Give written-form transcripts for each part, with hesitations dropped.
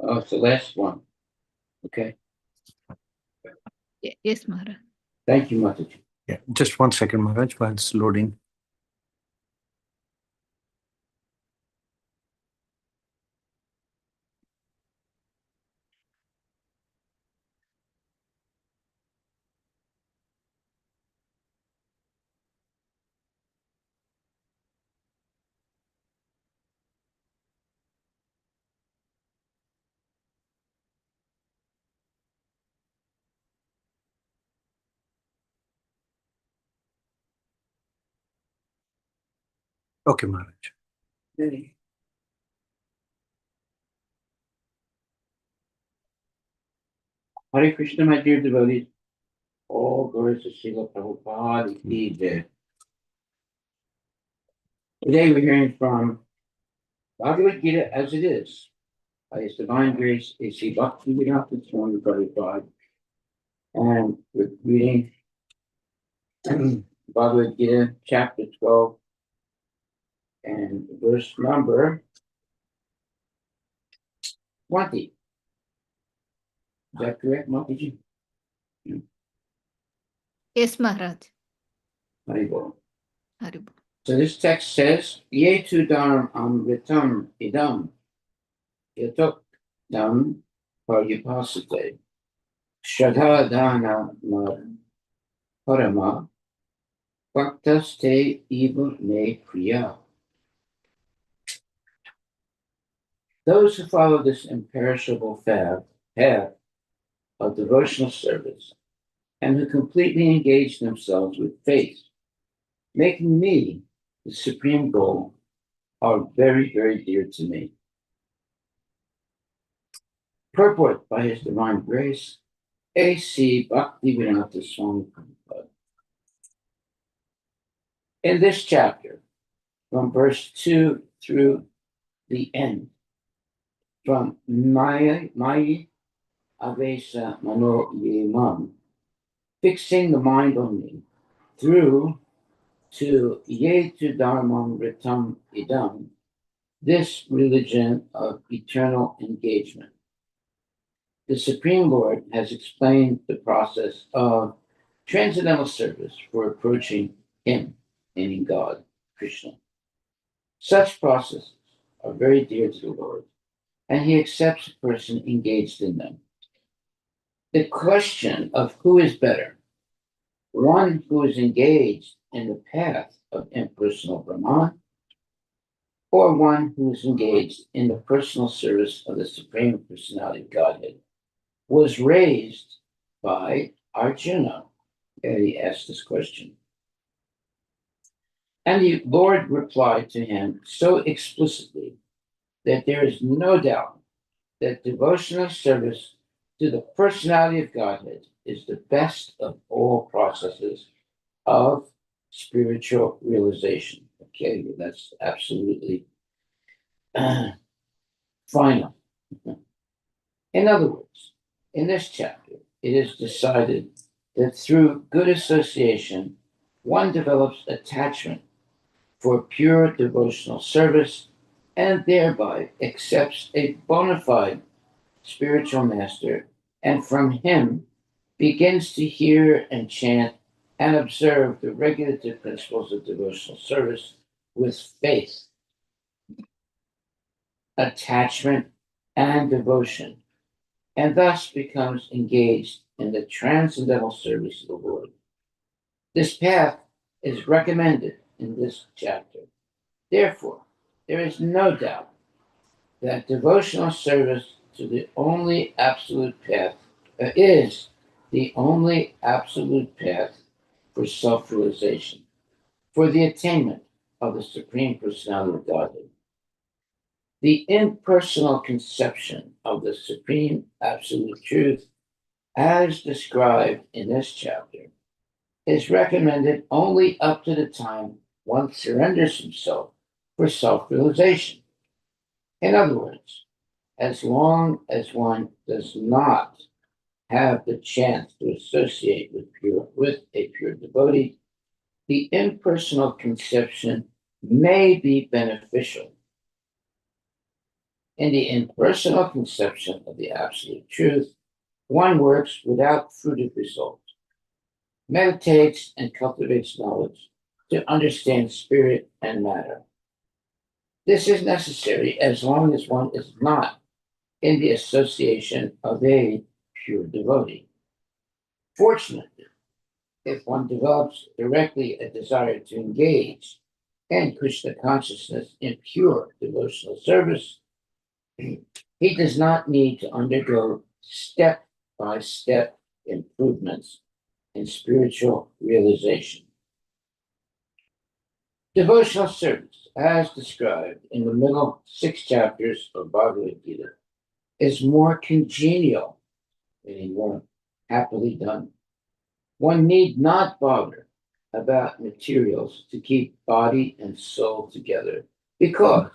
Oh, it's the last one. Okay. Yes, Maharaj. Thank you, Mataji. Yeah, just 1 second, Maharaj, while it's loading. Okay, Maharaj. Ready. Hare Krishna, my dear devotees. All glories to Srila Prabhupada. Ki Jai. Today we're hearing from Bhagavad Gita as it is, by His Divine Grace, A.C. Bhaktivedanta Swami Prabhupada. And we're reading Bhagavad Gita, chapter 12, and verse number 20. Is that correct, Mataji? Yes, Maharaj. Haribol. Haribo. So this text says, Ye tu dharam amritam idam yatok dam paryupasate shraddha dana mar parama bhaktaste eva me priya. Those who follow this imperishable path of devotional service and who completely engage themselves with faith, making me the supreme goal, are very, very dear to me. Purport by His Divine Grace, A.C. Bhaktivedanta Swami Prabhupada. In this chapter, from verse 2 through the end, from Maya Avesa Mano Yemam, fixing the mind on me, through to Ye tu Dharmam Ritam Idam, this religion of eternal engagement. The Supreme Lord has explained the process of transcendental service for approaching Him, meaning God, Krishna. Such processes are very dear to the Lord, and He accepts a person engaged in them. The question of who is better, one who is engaged in the path of impersonal Brahman, or one who is engaged in the personal service of the Supreme Personality of Godhead, was raised by Arjuna. And he asked this question. And the Lord replied to him so explicitly that there is no doubt that devotional service to the personality of Godhead is the best of all processes of spiritual realization. Okay, that's absolutely final. In other words, in this chapter, it is decided that through good association, one develops attachment for pure devotional service and thereby accepts a bona fide spiritual master, and from him begins to hear and chant and observe the regulative principles of devotional service with faith, attachment, and devotion, and thus becomes engaged in the transcendental service of the Lord. This path is recommended in this chapter. Therefore, there is no doubt that devotional service to the only absolute path is the only absolute path for self-realization, for the attainment of the Supreme Personality of Godhead. The impersonal conception of the Supreme Absolute Truth, as described in this chapter, is recommended only up to the time one surrenders himself for self-realization. In other words, as long as one does not have the chance to associate with a pure devotee, the impersonal conception may be beneficial. In the impersonal conception of the absolute truth, one works without fruitive result, meditates and cultivates knowledge to understand spirit and matter. This is necessary as long as one is not in the association of a pure devotee. Fortunately, if one develops directly a desire to engage in Krishna consciousness in pure devotional service, he does not need to undergo step by step improvements in spiritual realization. Devotional service, as described in the middle 6 chapters of Bhagavad Gita, is more congenial, meaning more happily done. One need not bother about materials to keep body and soul together, because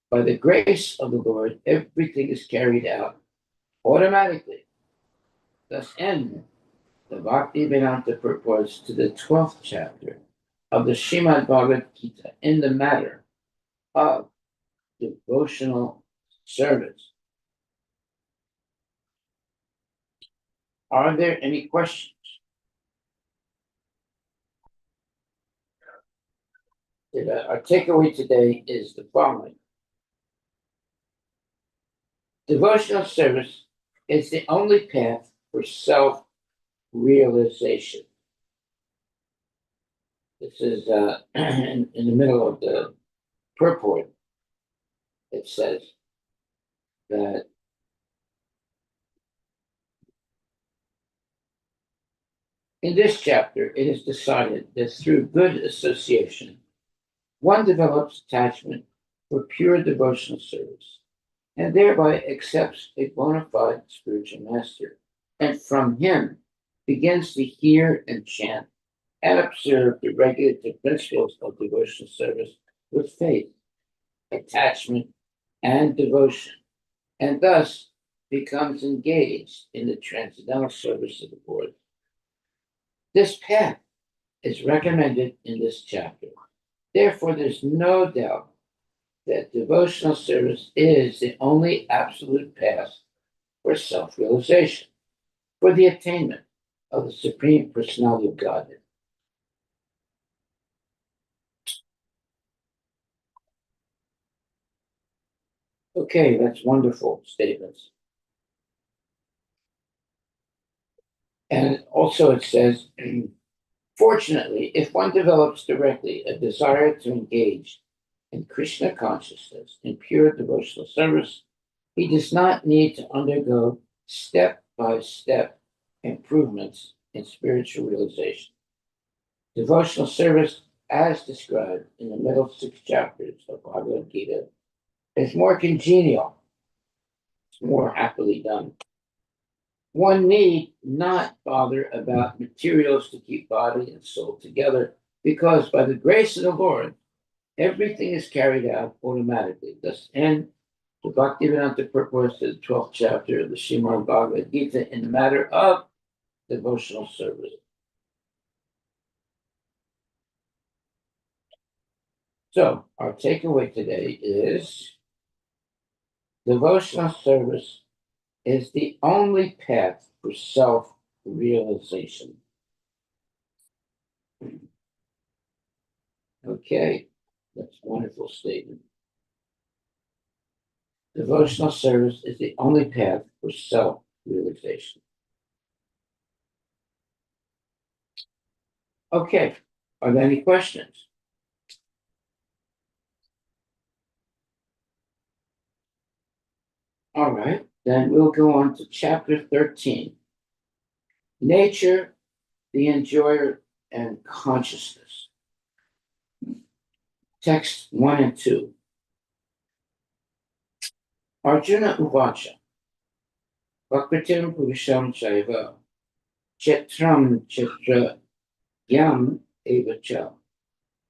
by the grace of the Lord, everything is carried out automatically. Thus end the Bhaktivedanta purports to the 12th chapter of the Srimad Bhagavad Gita in the matter of devotional service. Are there any questions? Our takeaway today is the following. Devotional service is the only path for self-realization. This is in the middle of the purport. It says that in this chapter, it is decided that through good association, one develops attachment for pure devotional service, and thereby accepts a bona fide spiritual master, and from him begins to hear and chant and observe the regulative principles of devotional service with faith, attachment, and devotion, and thus becomes engaged in the transcendental service of the Lord. This path is recommended in this chapter. Therefore, there's no doubt that devotional service is the only absolute path for self-realization, for the attainment of the Supreme Personality of Godhead. Okay, that's wonderful statements. And also it says, fortunately, if one develops directly a desire to engage in Krishna consciousness in pure devotional service, he does not need to undergo step-by-step improvements in spiritual realization. Devotional service, as described in the middle 6 chapters of Bhagavad Gita, is more congenial, it's more happily done. One need not bother about materials to keep body and soul together, because by the grace of the Lord, everything is carried out automatically. Thus end the Bhaktivedanta purports to the 12th chapter of the Srimad Bhagavad Gita in the matter of devotional service. So, our takeaway today is devotional service is the only path for self-realization. Okay, that's a wonderful statement. Devotional service is the only path for self-realization. Okay, are there any questions? All right, then we'll go on to chapter 13. Nature, the enjoyer, and consciousness. Text 1 and 2. Arjuna Uvacha. Vakritim Purusham Chaiva. Chetram Chetra Yam Evacha.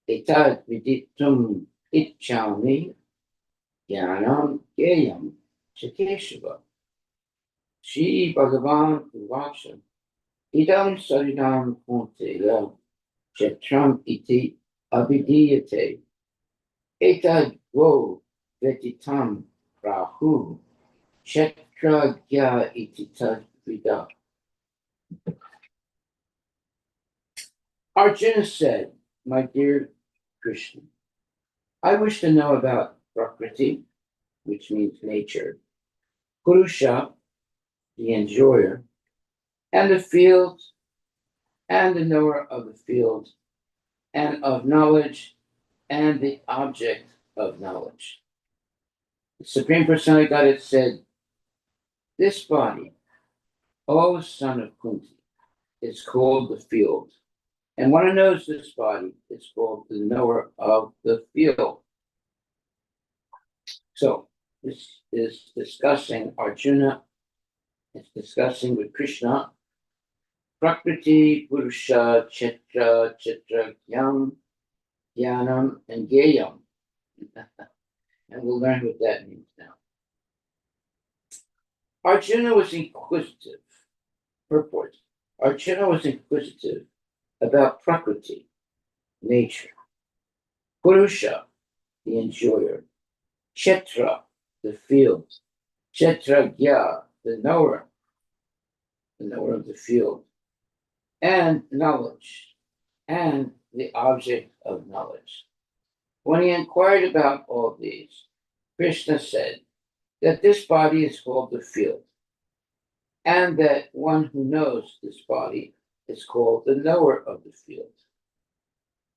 Etad Viditum Ichami Yanam Gayam Chakeshava. Shri Bhagavan Uvacha. Idam Sarinam Kunteya Chetram Iti Abhidiyate Etad Vo Vetitam Rahu Kshetragya iti Tadvida. Arjuna said, my dear Krishna, I wish to know about Prakriti, which means nature, Purusha, the enjoyer, and the field, and the knower of the field, and of knowledge, and the object of knowledge. The Supreme Personality of Godhead said, this body, O son of Kunti, is called the field. And one who knows this body is called the knower of the field. So this is discussing Arjuna. It's discussing with Krishna. Prakriti, Purusha, Chitra, Chitra, Jnanam, and Gayam. And we'll learn what that means now. Arjuna was inquisitive. Purport. Arjuna was inquisitive about Prakriti, nature, Purusha, the enjoyer, Kshetra, the field, Kshetragya, the knower of the field, and knowledge, and the object of knowledge. When he inquired about all these, Krishna said that this body is called the field, and that one who knows this body is called the knower of the field.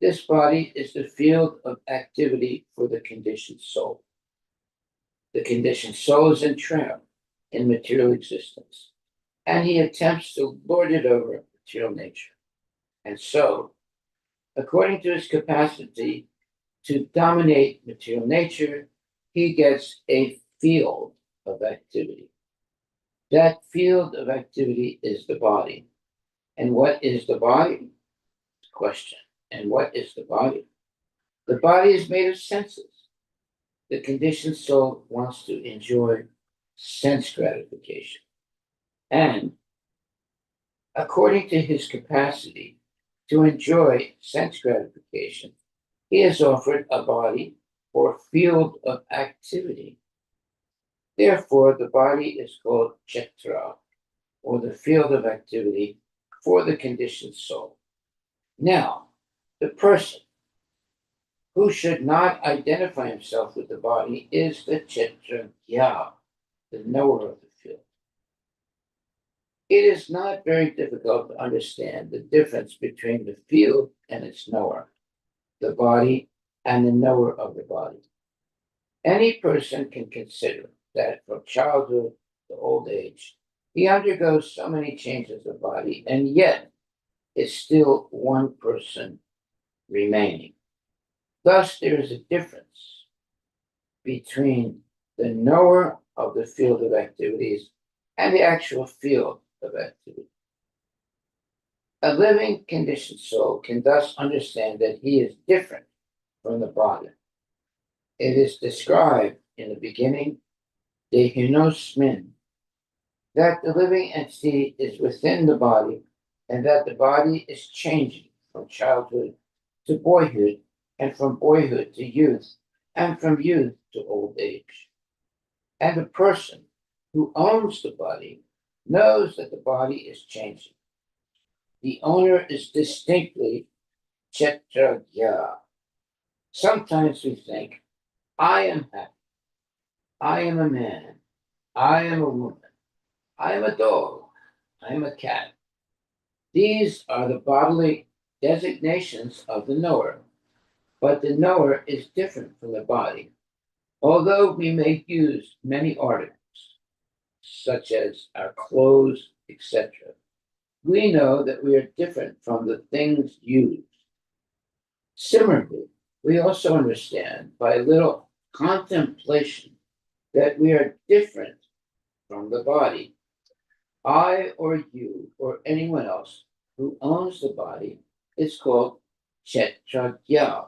This body is the field of activity for the conditioned soul. The conditioned soul is entrapped in material existence, and he attempts to lord it over material nature. And so, according to his capacity to dominate material nature, he gets a field of activity. That field of activity is the body. And what is the body? Question. And what is the body? The body is made of senses. The conditioned soul wants to enjoy sense gratification. And according to his capacity to enjoy sense gratification, he is offered a body or field of activity. Therefore, the body is called Kshetra, or the field of activity for the conditioned soul. Now, the person who should not identify himself with the body is the Kshetragya, the knower of the field. It is not very difficult to understand the difference between the field and its knower, the body and the knower of the body. Any person can consider that from childhood to old age, he undergoes so many changes of body, and yet is still one person remaining. Thus, there is a difference between the knower of the field of activities and the actual field of activity. A living conditioned soul can thus understand that he is different from the body. It is described in the beginning, Dehinosmin, that the living entity is within the body and that the body is changing from childhood to boyhood and from boyhood to youth and from youth to old age. And the person who owns the body knows that the body is changing. The owner is distinctly Kshetragya. Sometimes we think, I am happy, I am a man, I am a woman, I am a dog, I am a cat. These are the bodily designations of the knower, but the knower is different from the body. Although we may use many articles, such as our clothes, etc., we know that we are different from the things used. Similarly, we also understand by a little contemplation that we are different from the body. I or you or anyone else who owns the body is called Kshetragya,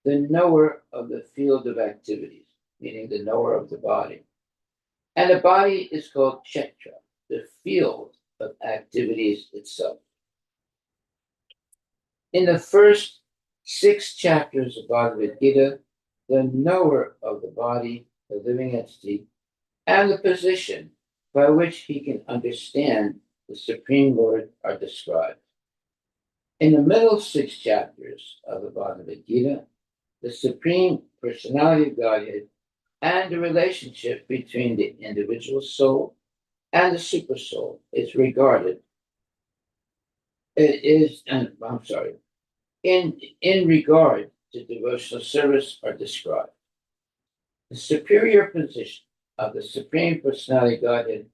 the knower of the field of activities, meaning the knower of the body. And the body is called Kshetra, the field of activities itself. In the first 6 chapters of Bhagavad Gita, the knower of the body the living entity, and the position by which he can understand the Supreme Lord are described. In the middle 6 chapters of the Bhagavad Gita, the Supreme Personality of Godhead and the relationship between the individual soul and the super soul is regarded. In regard to devotional service are described. The superior position of the Supreme Personality of Godhead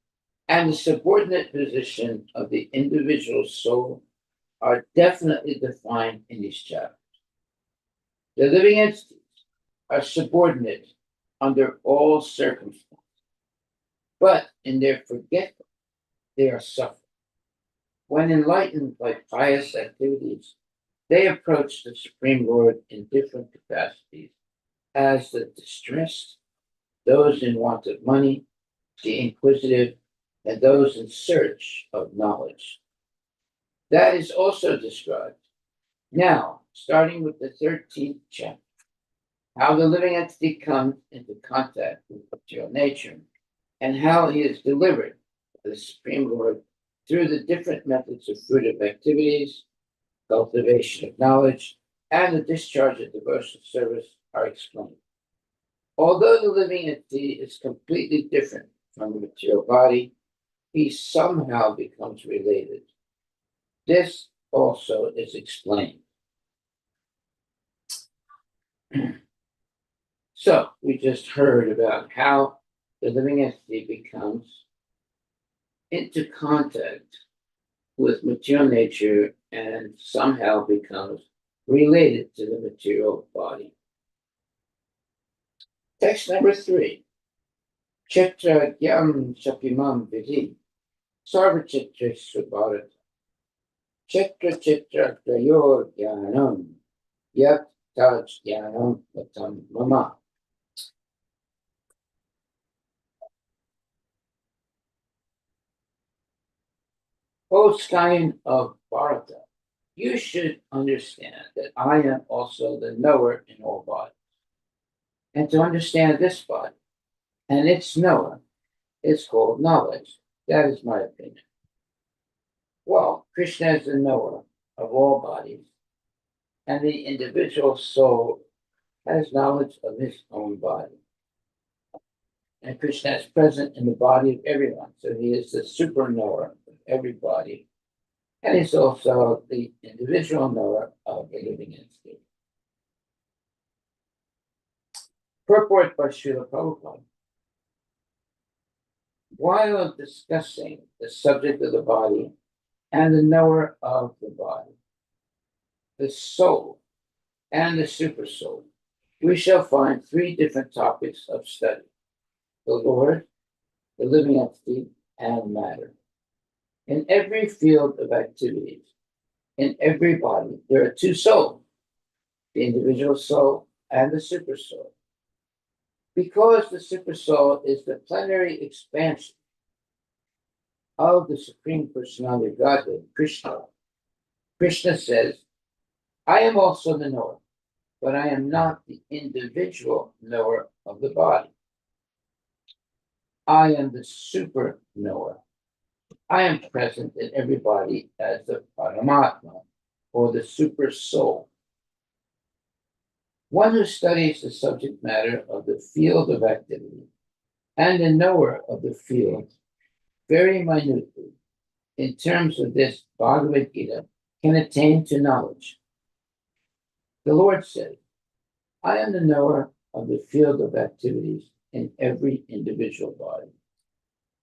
and the subordinate position of the individual soul are definitely defined in these chapters. The living entities are subordinate under all circumstances, but in their forgetfulness, they are suffering. When enlightened by pious activities, they approach the Supreme Lord in different capacities as the distressed, those in want of money, the inquisitive, and those in search of knowledge. That is also described. Now, starting with the 13th chapter, how the living entity comes into contact with material nature, and how he is delivered by the Supreme Lord through the different methods of fruitive activities, cultivation of knowledge, and the discharge of devotional service are explained. Although the living entity is completely different from the material body, he somehow becomes related. This also is explained. So, we just heard about how the living entity becomes into contact with material nature and somehow becomes related to the material body. Text number 3. Chitra Gyam Shapimam Vidhi Sarva Chitra Subharata Chitra Chitra Trayor Gyanam Yat Taj Gyanam Vatam Mama. O scion of Bharata, you should understand that I am also the knower in all bodies. And to understand this body and its knower is called knowledge. That is my opinion. Well, Krishna is the knower of all bodies, and the individual soul has knowledge of his own body. And Krishna is present in the body of everyone, so he is the super knower of every body. And he's also the individual knower of the living entity. Purport by Srila Prabhupada. While discussing the subject of the body and the knower of the body, the soul and the super soul, we shall find 3 different topics of study: the Lord, the living entity, and matter. In every field of activities, in every body, there are 2 souls, the individual soul and the super soul. Because the super soul is the plenary expansion of the Supreme Personality of Godhead, Krishna, Krishna says, I am also the knower, but I am not the individual knower of the body. I am the super knower. I am present in everybody as the Paramatma, or the super soul. One who studies the subject matter of the field of activity and the knower of the field very minutely, in terms of this Bhagavad Gita, can attain to knowledge. The Lord said, I am the knower of the field of activities in every individual body.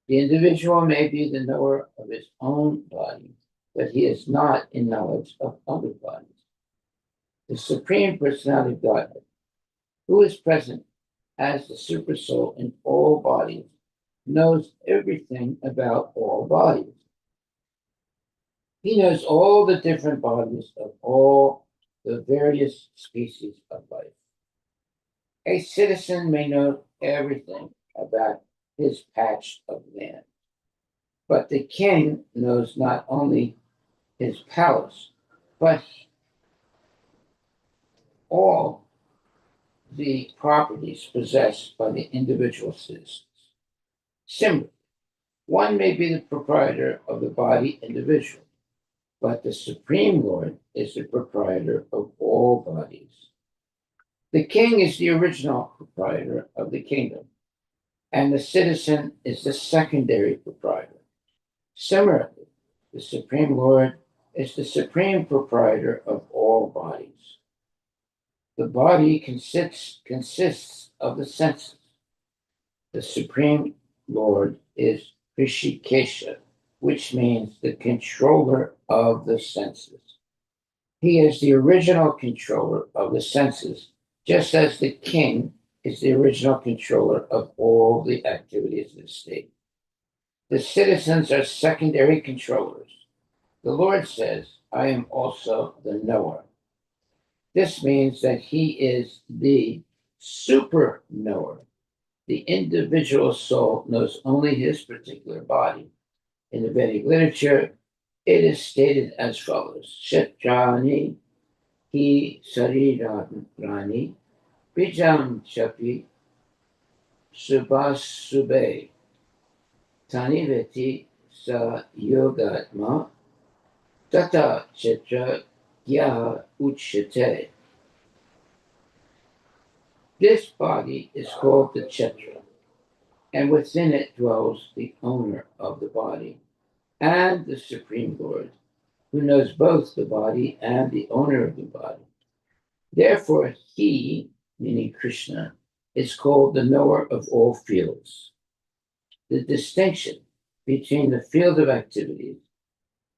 The individual may be the knower of his own body, but he is not in knowledge of other bodies. The Supreme Personality of Godhead, who is present as the super soul in all bodies, knows everything about all bodies. He knows all the different bodies of all the various species of life. A citizen may know everything about his patch of land, but the king knows not only his palace, but all the properties possessed by the individual citizens. Similarly, one may be the proprietor of the body individually, but the Supreme Lord is the proprietor of all bodies. The king is the original proprietor of the kingdom, and the citizen is the secondary proprietor. Similarly, the Supreme Lord is the supreme proprietor of all bodies. The body consists of the senses. The Supreme Lord is Rishikesha, which means the controller of the senses. He is the original controller of the senses, just as the king is the original controller of all the activities of the state. The citizens are secondary controllers. The Lord says, I am also the knower. This means that he is the super knower. The individual soul knows only his particular body. In the Vedic literature, it is stated as follows: Kshetrani hi sarirani bijam chapi subasube taniveti sa yogatma tata chetra gya uchate. This body is called the Chetra, and within it dwells the owner of the body and the Supreme Lord, who knows both the body and the owner of the body. Therefore, he, meaning Krishna, is called the knower of all fields. The distinction between the field of activities,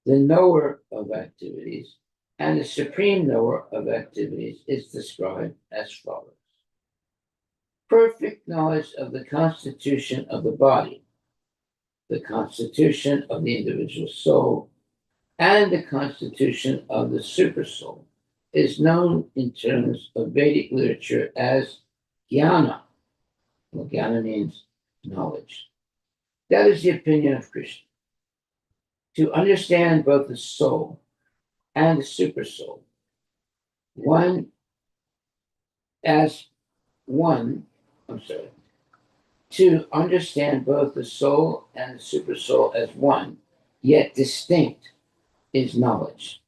the knower of activities, and the supreme knower of activities is described as follows. Perfect knowledge of the constitution of the body, the constitution of the individual soul, and the constitution of the supersoul is known in terms of Vedic literature as jnana. Well, jnana means knowledge. That is the opinion of Krishna. To understand both the soul and the supersoul, to understand both the soul and the supersoul as one, yet distinct, is knowledge.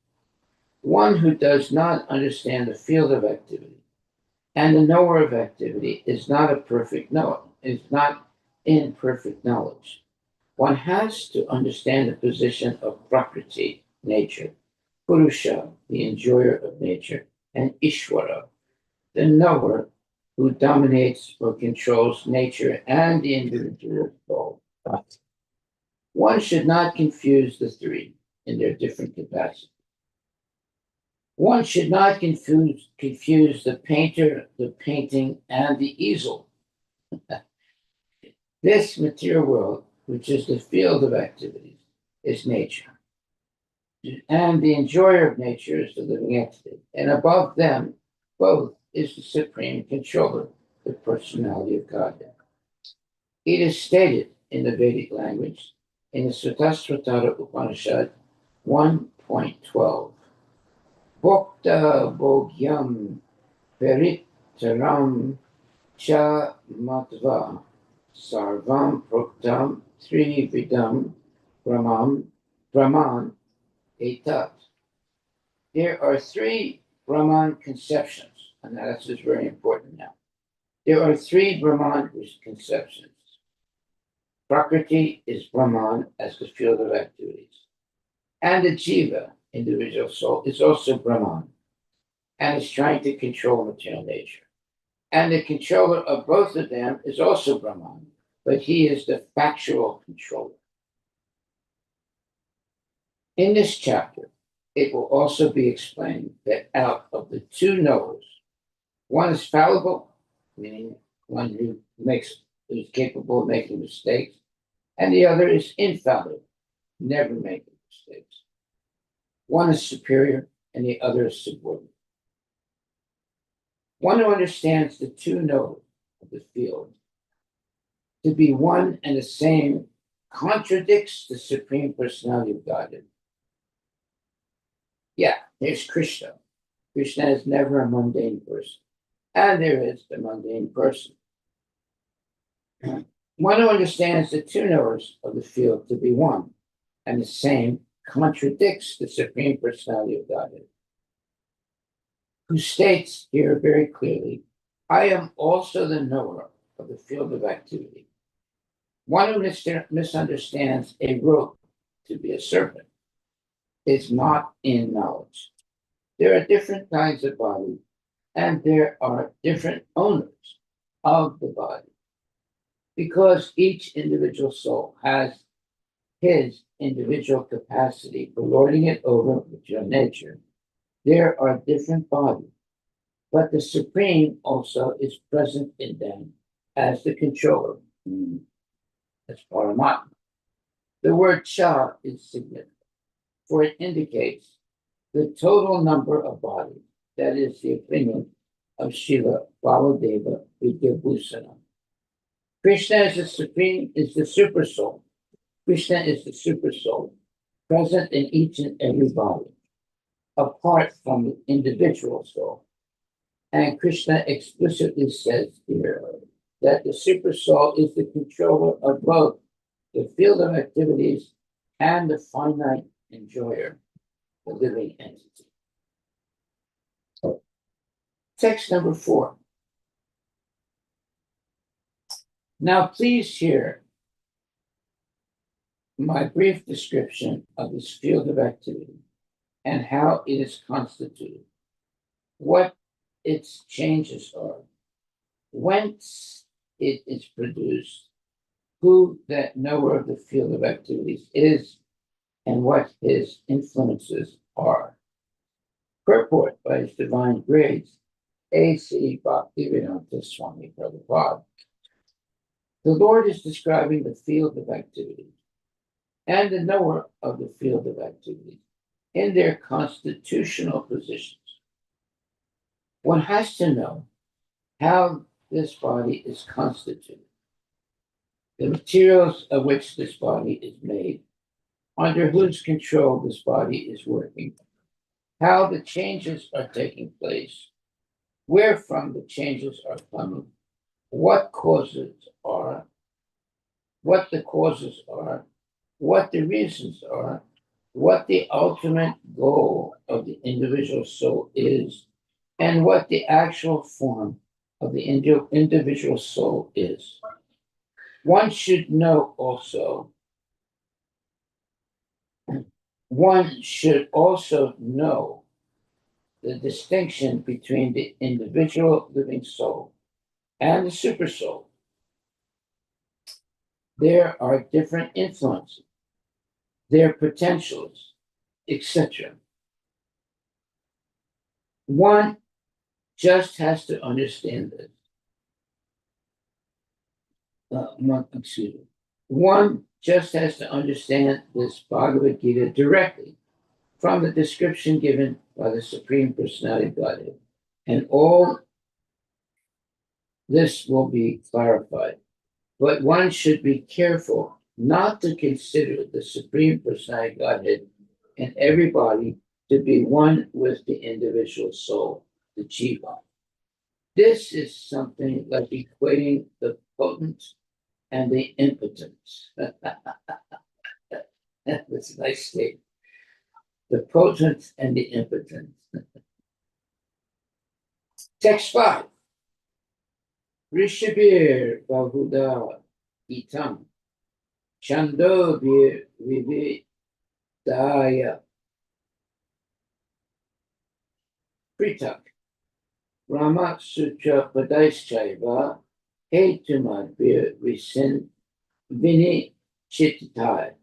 One who does not understand the field of activity and the knower of activity is not a perfect knower, is not in perfect knowledge. One has to understand the position of Prakriti, nature, Purusha, the enjoyer of nature, and Ishvara, the knower who dominates or controls nature and the individual soul. One should not confuse the three in their different capacities. One should not confuse the painter, the painting, and the easel. This material world, which is the field of activities, is nature. And the enjoyer of nature is the living entity. And above them both is the supreme controller, the personality of Godhead. It is stated in the Vedic language in the Sutasvatara Upanishad 1.12. Bhokta bhogyam peritaram cha matva sarvam proktam trividam brahman etat. There are three Brahman conceptions, and that's just very important now. There are three Brahman conceptions. Prakriti is Brahman as the field of activities. And the Jiva, individual soul, is also Brahman and is trying to control material nature. And the controller of both of them is also Brahman, but he is the factual controller. In this chapter, it will also be explained that out of the two knowers, one is fallible, meaning one who is capable of making mistakes, and the other is infallible, never making mistakes. One is superior and the other is subordinate. One who understands the two knowers of the field to be one and the same contradicts the Supreme Personality of Godhead. Yeah, there's Krishna. Krishna is never a mundane person. and there is the mundane person. One who understands the two knowers of the field to be one and the same contradicts the Supreme Personality of Godhead, who states here very clearly, I am also the knower of the field of activity. One who misunderstands a rope to be a serpent is not in knowledge. There are different kinds of body, and there are different owners of the body. Because each individual soul has his individual capacity for lording it over material nature, there are different bodies, but the Supreme also is present in them as the controller. That's Paramatma. The word Cha is significant, for it indicates the total number of bodies. That is the opinion of Srila Baladeva Vidyabhusana. Krishna is the Supreme, is the super soul. Krishna is the super soul, present in each and every body, apart from the individual soul. And Krishna explicitly says here that the super soul is the controller of both the field of activities and the finite enjoyer, the living entity. Text number 4. Now please hear my brief description of this field of activity and how it is constituted, what its changes are, whence it is produced, who that knower of the field of activities is, and what his influences are. Purport by His Divine Grace, A.C. Bhaktivedanta Swami Prabhupada. The Lord is describing the field of activity and the knower of the field of activity in their constitutional positions. One has to know how this body is constituted, the materials of which this body is made, under whose control this body is working, how the changes are taking place, wherefrom the changes are coming, what causes are, what the causes are, what the reasons are, what the ultimate goal of the individual soul is, and what the actual form of the individual soul is. One should know also, one should also know the distinction between the individual living soul and the super soul. There are different influences, their potentials, etc. One just has to understand this. One just has to understand this Bhagavad Gita directly from the description given by the Supreme Personality of Godhead, and all this will be clarified. But one should be careful not to consider the Supreme Personality of Godhead and everybody to be one with the individual soul, the Jiva. This is something like equating the potent and the impotent. That's a nice statement. The potent and the impotent. Text 5. Rishabir Bahuda Itam Chandobir Vividaya Pritak Rama Sutra Padaischaiva Hetumadbir Visin Vini Chittai.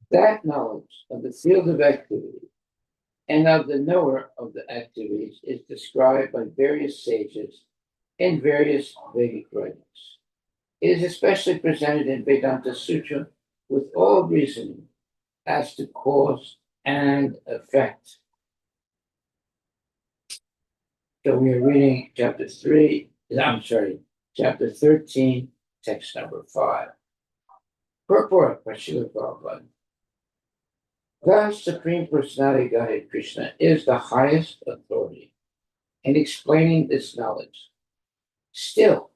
That knowledge of the field of activity and of the knower of the activities is described by various sages in various Vedic writings. It is especially presented in Vedanta Sutra with all reasoning as to cause and effect. So we are reading chapter 13, text number 5. Purport by Srila Prabhupada. The Supreme Personality Godhead Krishna is the highest authority in explaining this knowledge. Still,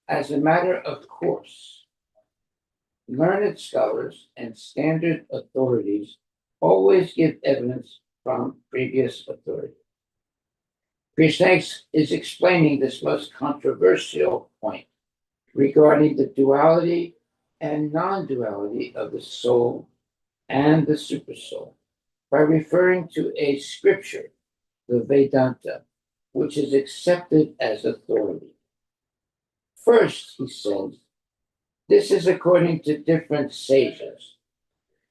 as a matter of course, learned scholars and standard authorities always give evidence from previous authority. Krishna is explaining this most controversial point regarding the duality and non-duality of the soul and the supersoul by referring to a scripture, the Vedanta, which is accepted as authority. First, he says, this is according to different sages.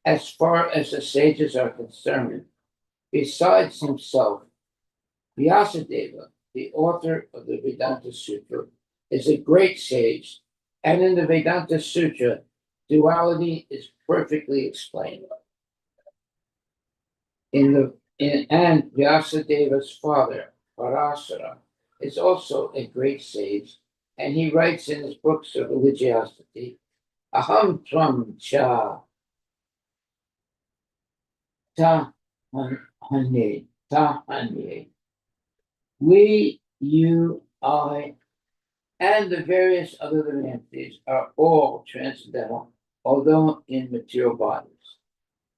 As far as the sages are concerned, besides himself, Vyasadeva, the author of the Vedanta Sutra, is a great sage, and in the Vedanta Sutra, duality is perfectly explained. And Vyasadeva's father, Parasara, is also a great sage, and he writes in his books of religiosity, Aham Tvam Cha Ta Hanye Ta Hanye. We, you, I, and the various other living entities are all transcendental, although in material bodies.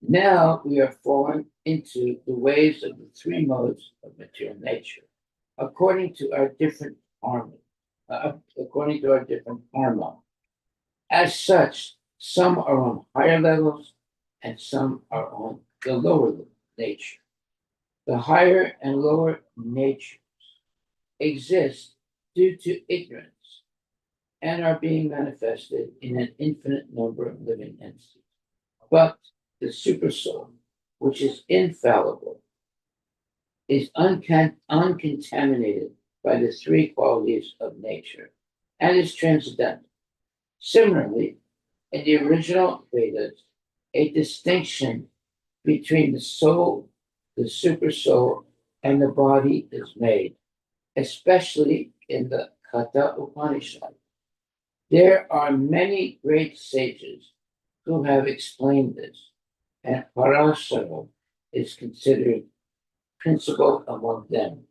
Now we are fallen into the ways of the three modes of material nature, according to our different karma. As such, some are on higher levels and some are on the lower nature. The higher and lower natures exist due to ignorance and are being manifested in an infinite number of living entities. But the supersoul, which is infallible, is uncontaminated by the three qualities of nature and is transcendental. Similarly, in the original Vedas, a distinction between the soul, the supersoul, and the body is made, especially in the Katha Upanishad. There are many great sages who have explained this, and Parasara is considered principal among them.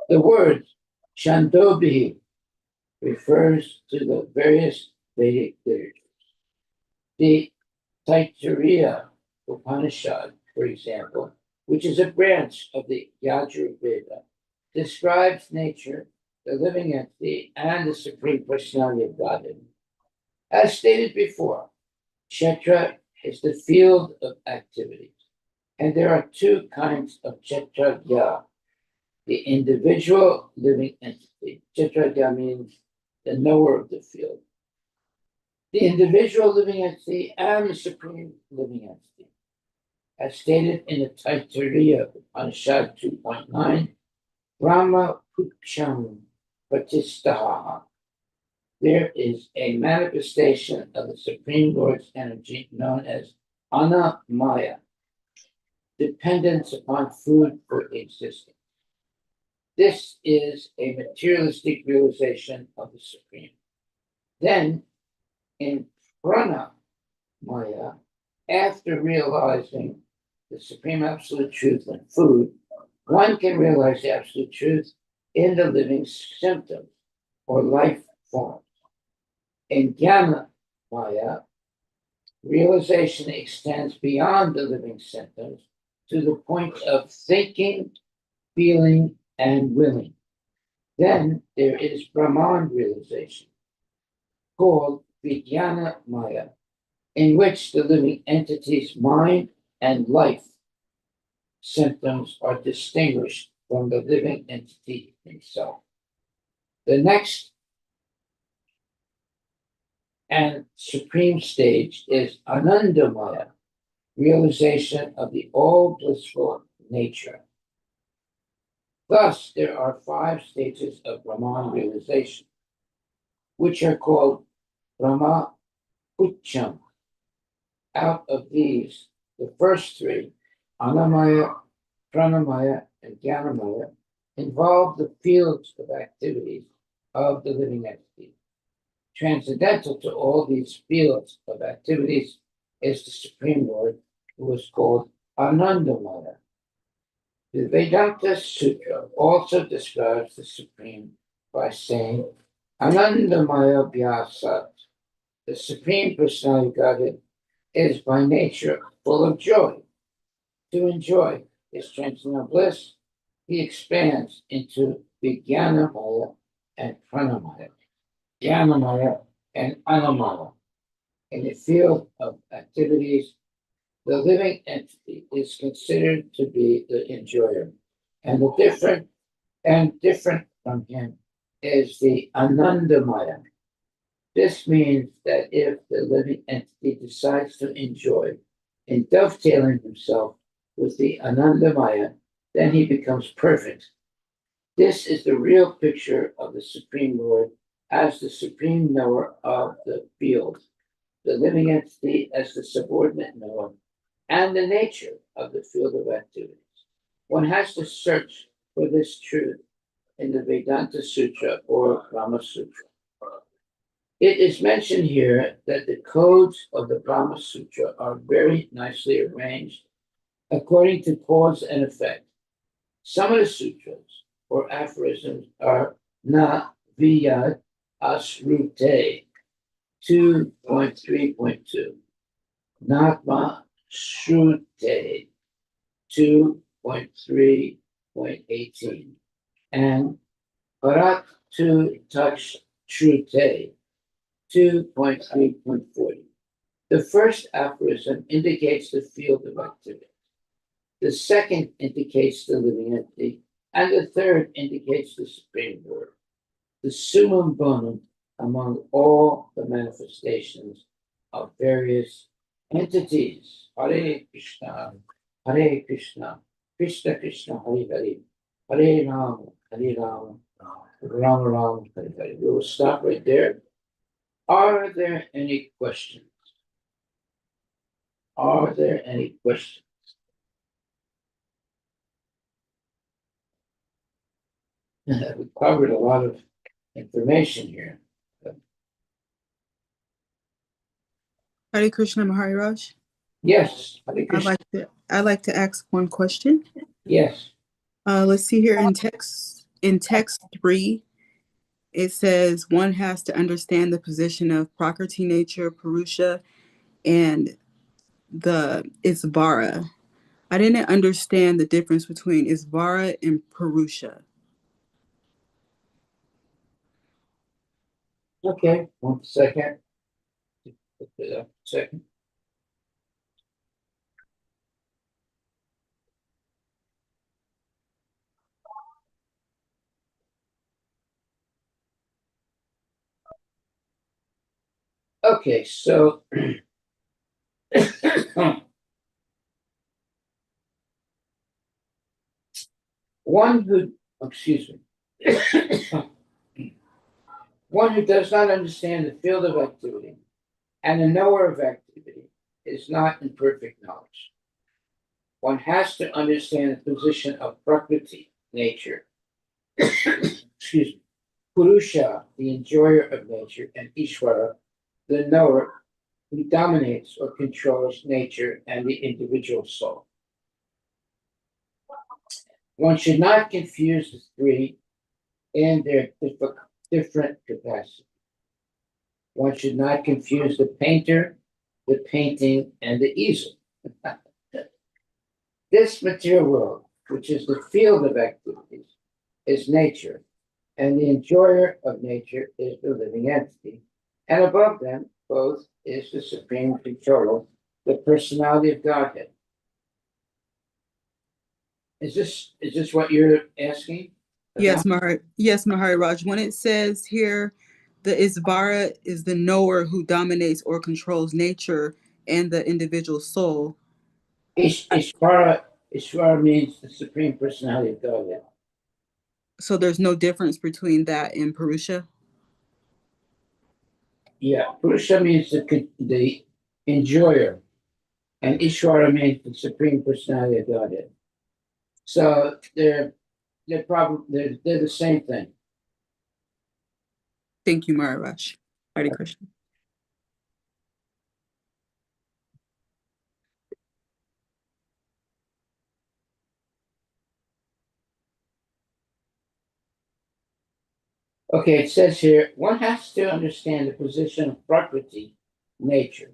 The word Chandogya refers to the various Vedic literatures. The Taittiriya Upanishad, for example, which is a branch of the Yajurveda, describes nature, the living entity, and the Supreme Personality of Godhead. As stated before, Kshetra is the field of activities, and there are two kinds of Kshetragya. The individual living entity, Kshetragya means the knower of the field. The individual living entity and the supreme living entity. As stated in the Taittiriya Upanishad 2.9, Brahma Puksham Patistaha. There is a manifestation of the Supreme Lord's energy known as Anamaya, dependence upon food for existence. This is a materialistic realization of the Supreme. Then, in Prana Maya, after realizing the Supreme Absolute Truth in food, one can realize the Absolute Truth in the living symptoms or life forms. In Jnana Maya, realization extends beyond the living symptoms to the point of thinking, feeling, and willing. Then there is Brahman realization, called Vijnana Maya, in which the living entity's mind and life symptoms are distinguished from the living entity himself. The next and supreme stage is Anandamaya, realization of the all blissful nature. Thus, there are 5 stages of Brahman realization, which are called Brahma Pucham. Out of these, the first 3, Anamaya, Pranamaya, and Jnanamaya, involve the fields of activities of the living entity. Transcendental to all these fields of activities is the Supreme Lord, who is called Anandamaya. The Vedanta Sutra also describes the Supreme by saying, Anandamaya Vyasat. The Supreme Personality of Godhead is by nature full of joy. To enjoy his transcendental bliss, he expands into Vijnanamaya and Pranamaya, Jnanamaya and Anamaya. In the field of activities, the living entity is considered to be the enjoyer, and different from him is the Anandamaya. This means that if the living entity decides to enjoy in dovetailing himself with the Anandamaya, then he becomes perfect. This is the real picture of the Supreme Lord as the supreme knower of the field, the living entity as the subordinate knower, and the nature of the field of activities. One has to search for this truth in the Vedanta Sutra or Brahma Sutra. It is mentioned here that the codes of the Brahma Sutra are very nicely arranged according to cause and effect. Some of the sutras or aphorisms are na viyad asrute 2.3.2, natma shrute 2.3.18, and parat to touch shrute 2.3.40. The first aphorism indicates the field of activity. The second indicates the living entity, and the third indicates the Supreme Lord, the summum bonum among all the manifestations of various entities. Hare Krishna, Krishna Krishna, Hare Hare, Hare Rama, Rama Rama, Hare Hare. We will stop right there. Are there any questions? Are there any questions? We covered a lot of information here. Hare Krishna Maharaj. Yes, Hare I'd Krishna. like to ask one question. Yes. Let's see here in text 3, it says one has to understand the position of Prakriti nature, Purusha, and the Isvara. I didn't understand the difference between Isvara and Purusha. Okay, 1 second. Second. Okay, so one who, excuse me, one who does not understand the field of activity and the knower of activity is not in perfect knowledge. One has to understand the position of Prakriti, nature, excuse me, Purusha, the enjoyer of nature, and Ishvara, the knower who dominates or controls nature and the individual soul. One should not confuse the three in their different capacities. One should not confuse the painter, the painting, and the easel. This material world, which is the field of activities, is nature, and the enjoyer of nature is the living entity. And above them both is the supreme controller, the personality of Godhead. Is this what you're asking? Yes, Maharaj. When it says here, the Isvara is the knower who dominates or controls nature and the individual soul. Ishvara means the supreme personality of Godhead. So there's no difference between that and Purusha? Yeah, Purusha means the enjoyer, and Ishvara means the supreme personality of Godhead. So they're the same thing. Thank you, Maharaj. Hare Krishna. Okay, it says here, one has to understand the position of Prakriti, nature,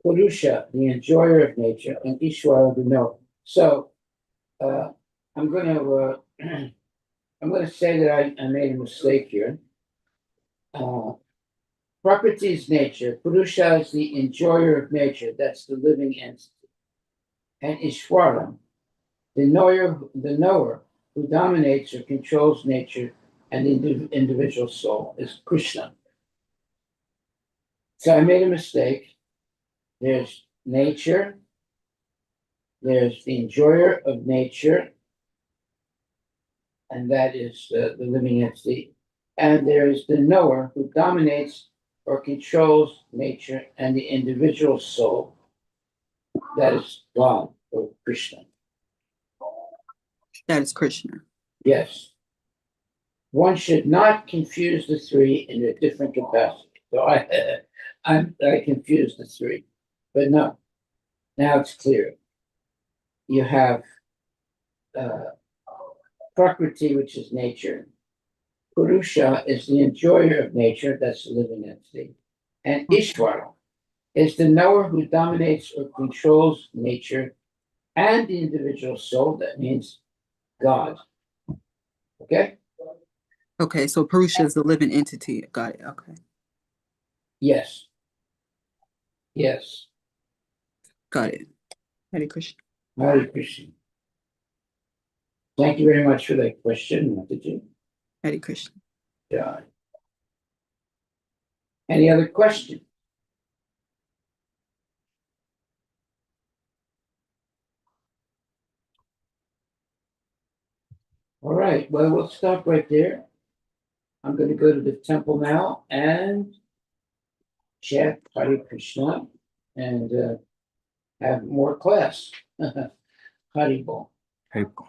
Purusha, the enjoyer of nature, and Ishvara, the knower. So, I'm I'm gonna say that I made a mistake here. Prakriti is nature, Purusha is the enjoyer of nature, that's the living entity. And Ishvara, the knower who dominates or controls nature and the individual soul, is Krishna. So I made a mistake. There's nature, there's the enjoyer of nature, and that is the living entity. And there is the knower who dominates or controls nature and the individual soul, that is God or Krishna. That is Krishna. Yes. One should not confuse the three in a different capacity. So I confused the three, but no. Now it's clear. You have Prakriti, which is nature. Purusha is the enjoyer of nature, that's the living entity. And Ishvara is the knower who dominates or controls nature and the individual soul, that means God. Okay? Okay, so Purusha is the living entity. Got it. Okay. Yes. Yes. Got it. Hare Krishna. Hare Krishna. Thank you very much for that question, Mataji. Hare Krishna. Yeah. Any other question? All right, well, we'll stop right there. I'm going to go to the temple now and chant Hare Krishna and have more class. Haribol. Haribol.